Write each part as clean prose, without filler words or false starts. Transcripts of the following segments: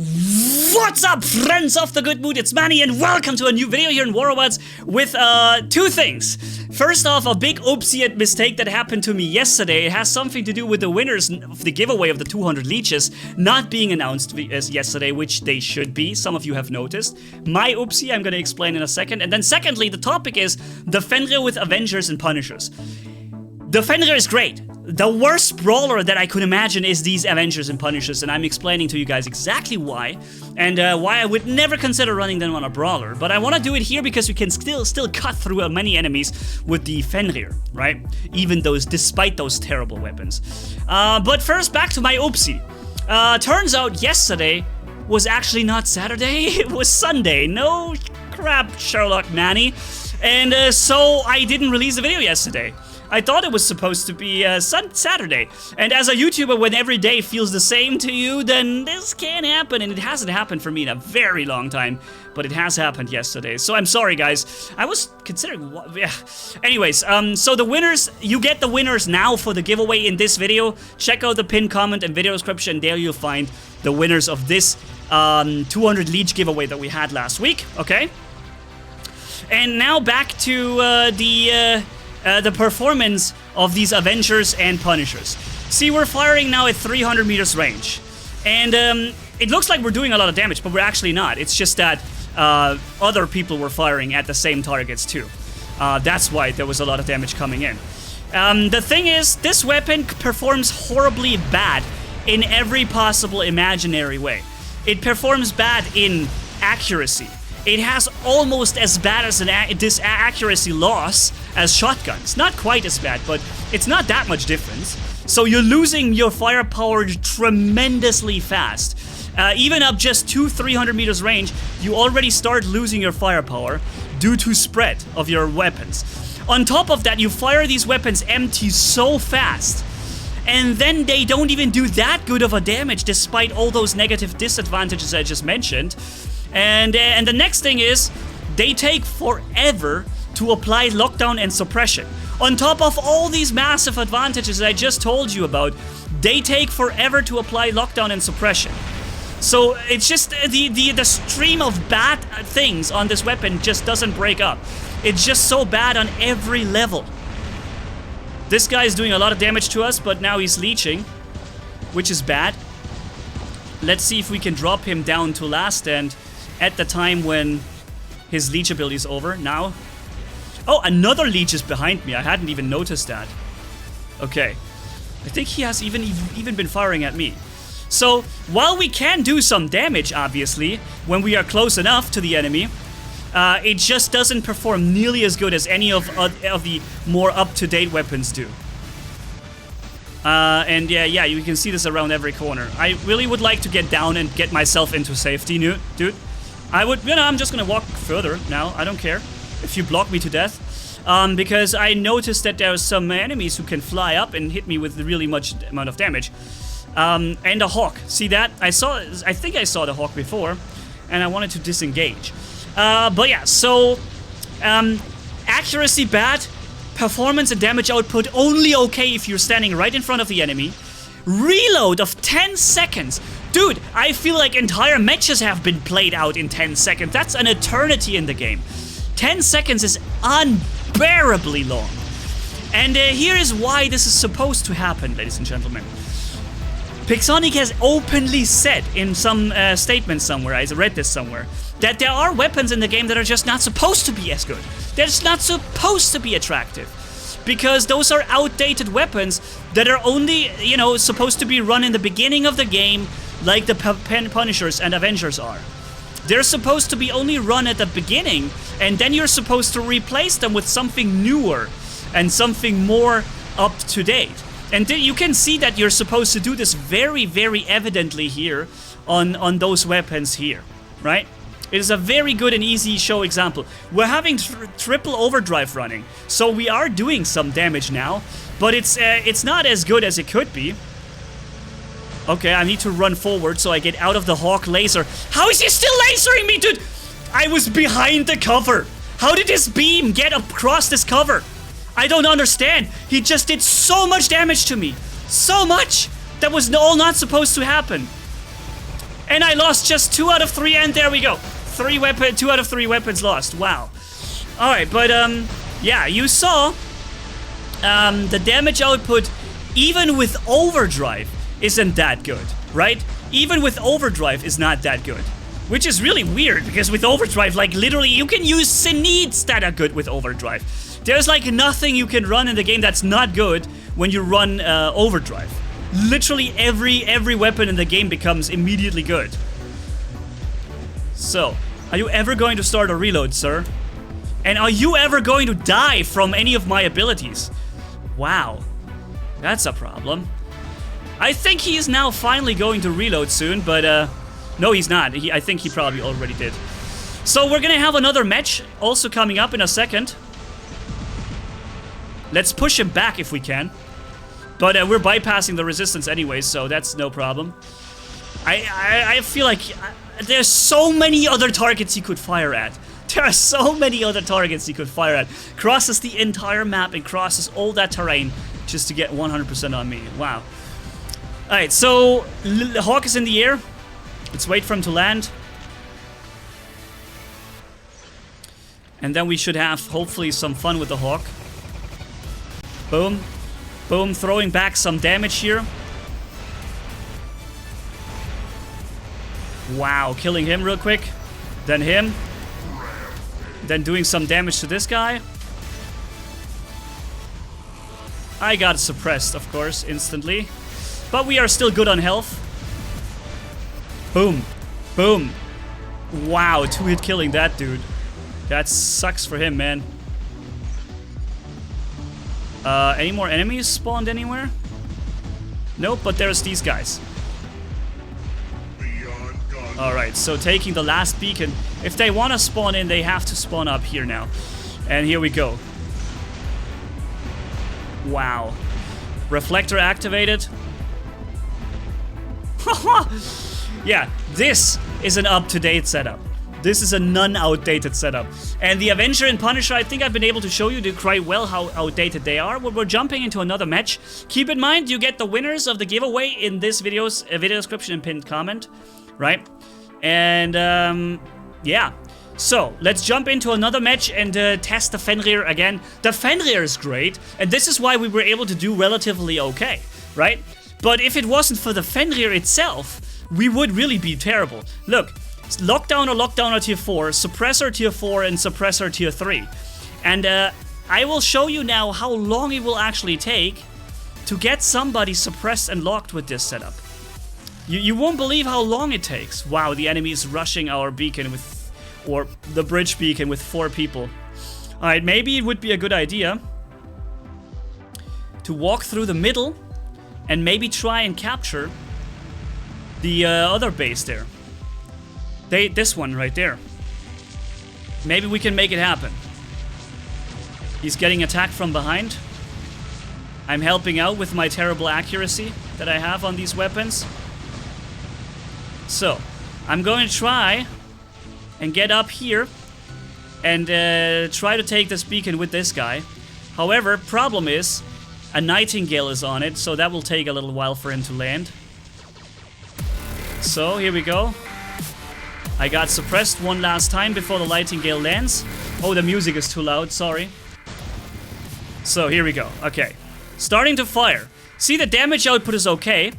What's up, friends of the good mood? It's Manni, and welcome to a new video here in Polarbearz with two things. First off, a big oopsie and mistake that happened to me yesterday. It has something to do with the winners of the giveaway of the 200 leeches not being announced as yesterday, which they should be. Some of you have noticed. My oopsie, I'm gonna explain in a second. And then secondly, the topic is the Fenrir with Avengers and Punishers. The Fenrir is great. The worst brawler that I could imagine is these Avengers and Punishers, and I'm explaining to you guys exactly why, and why I would never consider running them on a brawler. But I want to do it here because we can still cut through many enemies with the Fenrir, right? Even despite those terrible weapons. But first, back to my oopsie. Turns out yesterday was actually not Saturday, it was Sunday. No crap, Sherlock Manni. And so I didn't release a video yesterday. I thought it was supposed to be Saturday. And as a YouTuber, when every day feels the same to you, then this can happen. And it hasn't happened for me in a very long time, but it has happened yesterday. So I'm sorry, guys. I was considering what, yeah. Anyways, so the winners, you get the winners now for the giveaway in this video. Check out the pinned comment and video description. There you'll find the winners of this 200 leech giveaway that we had last week, okay? And now back to the performance of these Avengers and Punishers. See, we're firing now at 300 meters range. And it looks like we're doing a lot of damage, but we're actually not. It's just that other people were firing at the same targets too. That's why there was a lot of damage coming in. The thing is, this weapon performs horribly bad in every possible imaginary way. It performs bad in accuracy. It has almost as bad as this accuracy loss as shotguns. Not quite as bad, but it's not that much difference. So you're losing your firepower tremendously fast. Even up just 200-300 meters range, you already start losing your firepower due to spread of your weapons. On top of that, you fire these weapons empty so fast, and then they don't even do that good of a damage despite all those negative disadvantages I just mentioned. And the next thing is, they take forever to apply lockdown and suppression. On top of all these massive advantages I just told you about, they take forever to apply lockdown and suppression. So it's just the stream of bad things on this weapon just doesn't break up. It's just so bad on every level. This guy is doing a lot of damage to us, but now he's leeching, which is bad. Let's see if we can drop him down to last stand at the time when his leech ability is over. Now. Oh, another leech is behind me. I hadn't even noticed that. Okay. I think he has even been firing at me. So, while we can do some damage, obviously, when we are close enough to the enemy, it just doesn't perform nearly as good as any of the more up-to-date weapons do. And yeah, you can see this around every corner. I really would like to get down and get myself into safety, dude. I'm just gonna walk further now. I don't care if you block me to death. Because I noticed that there are some enemies who can fly up and hit me with really much amount of damage. And a hawk. See that? I think I saw the hawk before, and I wanted to disengage. But yeah, so accuracy bad, performance and damage output only okay if you're standing right in front of the enemy. Reload of 10 seconds. Dude, I feel like entire matches have been played out in 10 seconds. That's an eternity in the game. 10 seconds is unbearably long. And here is why this is supposed to happen, ladies and gentlemen. Pixonic has openly said in some statement somewhere, I read this somewhere, that there are weapons in the game that are just not supposed to be as good. They're just not supposed to be attractive. Because those are outdated weapons that are only, you know, supposed to be run in the beginning of the game, like the Punishers and Avengers are. They're supposed to be only run at the beginning, and then you're supposed to replace them with something newer and something more up to date. And you can see that you're supposed to do this very, very evidently here on those weapons here, right? It is a very good and easy show example. We're having triple overdrive running, so we are doing some damage now, but it's not as good as it could be. Okay, I need to run forward so I get out of the hawk laser. How is he still lasering me, dude? I was behind the cover. How did his beam get across this cover? I don't understand. He just did so much damage to me. So much. That was all not supposed to happen. And I lost just 2 out of 3, and there we go. 2 out of 3 weapons lost. Wow. Alright, but, yeah, you saw the damage output, even with overdrive, isn't that good, right? Even with overdrive is not that good. Which is really weird, because with overdrive, like, literally, you can use Syneeds that are good with overdrive. There's, like, nothing you can run in the game that's not good when you run overdrive. Literally every weapon in the game becomes immediately good. So, are you ever going to start a reload, sir? And are you ever going to die from any of my abilities? Wow. That's a problem. I think he is now finally going to reload soon, but no, he's not. I think he probably already did. So we're gonna have another match also coming up in a second. Let's push him back if we can. But we're bypassing the resistance anyway, so that's no problem. I feel like there's so many other targets he could fire at. There are so many other targets he could fire at. Crosses the entire map and crosses all that terrain just to get 100% on me. Wow. Alright, so Hawk is in the air. Let's wait for him to land. And then we should have, hopefully, some fun with the Hawk. Boom. Boom, throwing back some damage here. Wow, killing him real quick. Then him. Then doing some damage to this guy. I got suppressed, of course, instantly. But we are still good on health. Boom. Boom. Wow, 2-hit killing that dude. That sucks for him, man. Any more enemies spawned anywhere? Nope, but there's these guys. Alright, so taking the last beacon. If they want to spawn in, they have to spawn up here now. And here we go. Wow. Reflector activated. Yeah, this is an up-to-date setup. This is a non-outdated setup. And the Avenger and Punisher, I think I've been able to show you quite well how outdated they are. We're jumping into another match. Keep in mind, you get the winners of the giveaway in this video's video description and pinned comment, right? And, yeah. So, let's jump into another match and test the Fenrir again. The Fenrir is great, and this is why we were able to do relatively okay, right? But if it wasn't for the Fenrir itself, we would really be terrible. Look. Lockdowner tier 4, Suppressor tier 4, and Suppressor tier 3. And I will show you now how long it will actually take to get somebody suppressed and locked with this setup. You won't believe how long it takes. Wow, the enemy is rushing our beacon with, or the bridge beacon with 4 people. Alright, maybe it would be a good idea to walk through the middle and maybe try and capture the other base there. This one right there. Maybe we can make it happen. He's getting attacked from behind. I'm helping out with my terrible accuracy that I have on these weapons. So, I'm going to try and get up here and try to take this beacon with this guy. However, problem is, a Nightingale is on it, so that will take a little while for him to land. So, here we go. I got suppressed one last time before the Nightingale lands. Oh, the music is too loud, sorry. So, here we go. Okay. Starting to fire. See, the damage output is okay.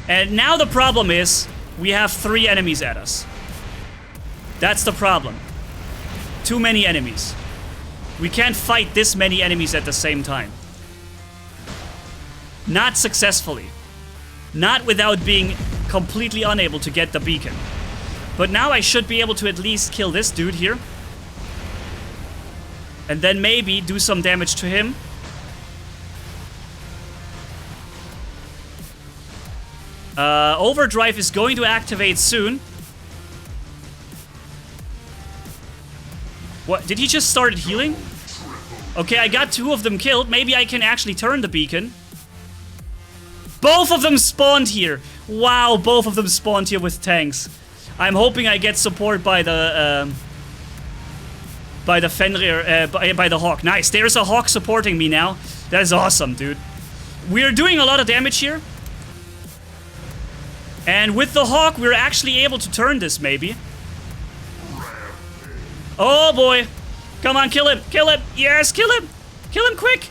And now the problem is, we have 3 enemies at us. That's the problem. Too many enemies. We can't fight this many enemies at the same time. Not successfully. Not without being completely unable to get the beacon. But now I should be able to at least kill this dude here. And then maybe do some damage to him. Overdrive is going to activate soon. What? Did he just start healing? Okay, I got 2 of them killed. Maybe I can actually turn the beacon. Both of them spawned here. Wow, both of them spawned here with tanks. I'm hoping I get support by the Fenrir, by the Hawk. Nice, there's a Hawk supporting me now. That is awesome, dude. We're doing a lot of damage here. And with the Hawk, we're actually able to turn this, maybe. Oh boy. Come on, kill him. Kill him. Yes, kill him. Kill him quick.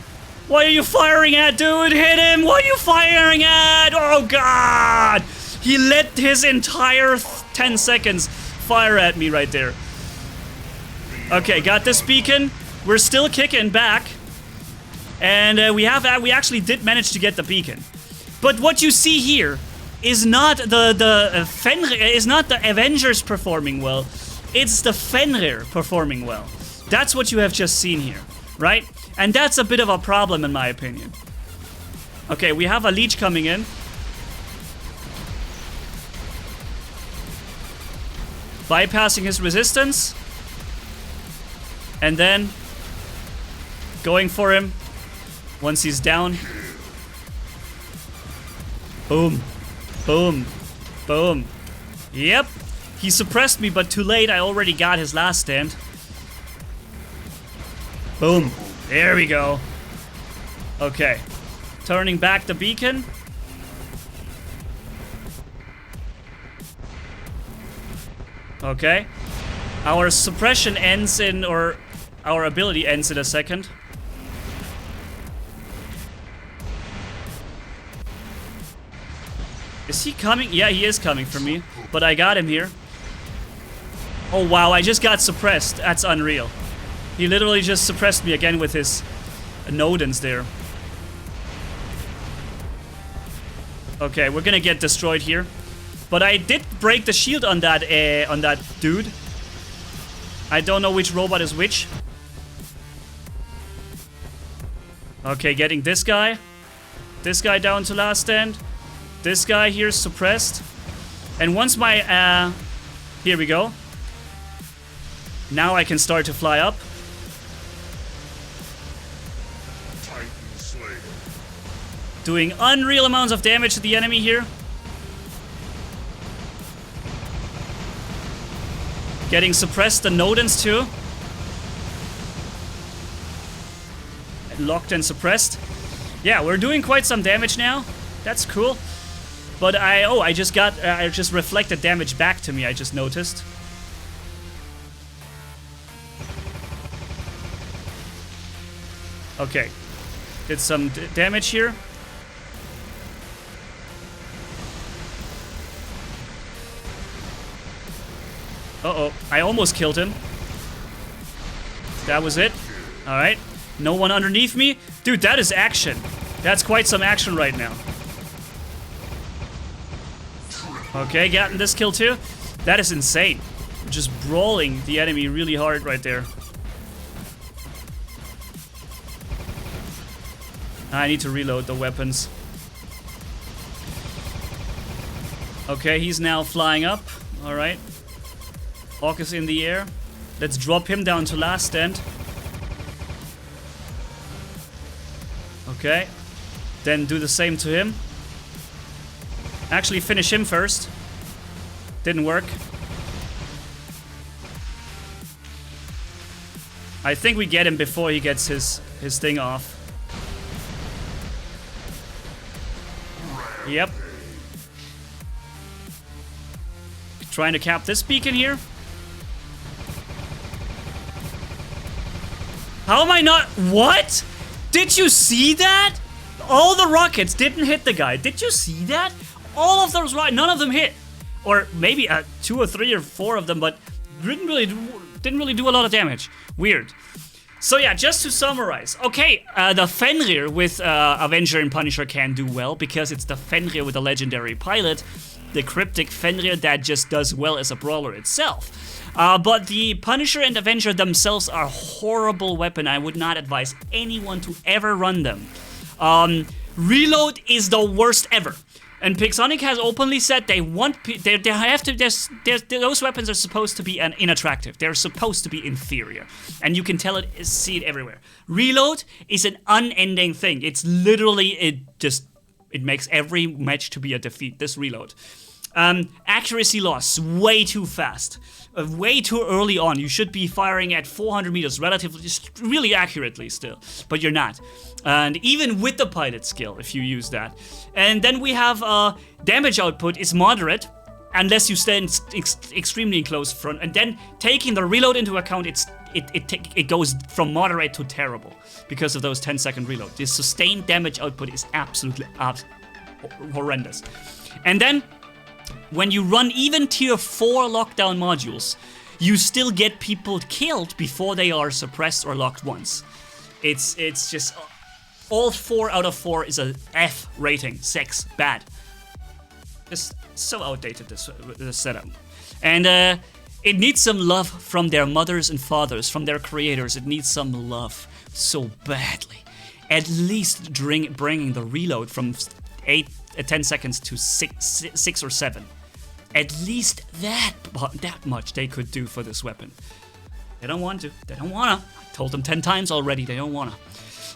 What are you firing at, dude? Hit him. What are you firing at? Oh, God. He let his entire 10 seconds fire at me right there. Okay, got this beacon. We're still kicking back. And we actually did manage to get the beacon. But what you see here is not the Fenrir, is not the Avengers performing well. It's the Fenrir performing well. That's what you have just seen here, right? And that's a bit of a problem in my opinion. Okay, we have a leech coming in. Bypassing his resistance. And then going for him once he's down. Boom. Boom. Boom. Yep. He suppressed me, but too late. I already got his last stand. Boom. There we go. Okay. Turning back the beacon. Okay. Our suppression ends in, or our ability ends in a second. Is he coming? Yeah, he is coming for me. But I got him here. Oh, wow. I just got suppressed. That's unreal. He literally just suppressed me again with his Nodens there. Okay, we're gonna get destroyed here. But I did break the shield on that dude. I don't know which robot is which. Okay, getting this guy. This guy down to last stand. This guy here is suppressed. And once my, here we go. Now I can start to fly up. Doing unreal amounts of damage to the enemy here. Getting suppressed the Nodens too. Locked and suppressed. Yeah, we're doing quite some damage now. That's cool. But I just reflected damage back to me, I just noticed. Okay. Did some damage here. Uh-oh. I almost killed him. That was it. Alright. No one underneath me. Dude, that is action. That's quite some action right now. Okay, gotten this kill too. That is insane. Just brawling the enemy really hard right there. I need to reload the weapons. Okay, he's now flying up. Alright. Hawk is in the air. Let's drop him down to last stand. Okay. Then do the same to him. Actually finish him first. Didn't work. I think we get him before he gets his thing off. Yep. Trying to cap this beacon here. How am I not? What? Did you see that? All the rockets didn't hit the guy. Did you see that? All of those rockets, none of them hit. Or maybe 2 or 3 or 4 of them, but didn't really do a lot of damage. Weird. So yeah, just to summarize. Okay, the Fenrir with Avenger and Punisher can do well because it's the Fenrir with a legendary pilot. The cryptic Fenrir that just does well as a brawler itself. But the Punisher and Avenger themselves are a horrible weapon. I would not advise anyone to ever run them. Reload is the worst ever. And Pixonic has openly said they want, they have to, those weapons are supposed to be unattractive. They're supposed to be inferior. And you can tell it, see it everywhere. Reload is an unending thing. It's literally, it makes every match to be a defeat, this reload. Accuracy loss, way too fast. Way too early on. You should be firing at 400 meters relatively, just really accurately still, but you're not. And even with the pilot skill, if you use that. And then we have damage output is moderate, unless you stand extremely close front. And then taking the reload into account, it goes from moderate to terrible because of those 10-second reload. The sustained damage output is absolutely horrendous. And then when you run even tier 4 lockdown modules, you still get people killed before they are suppressed or locked once. It's just all 4 out of 4 is a F rating, 6, bad. Just so outdated, this setup. And it needs some love from their mothers and fathers, from their creators. It needs some love so badly. At least bringing the reload from 10 seconds to 6 or 7. At least that much they could do for this weapon. They don't want to. They don't wanna. I told them 10 times already. They don't wanna.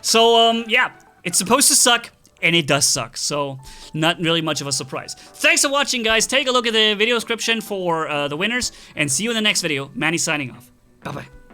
So yeah, it's supposed to suck, and it does suck. So not really much of a surprise. Thanks for watching, guys. Take a look at the video description for the winners, and see you in the next video. Manni signing off. Bye bye.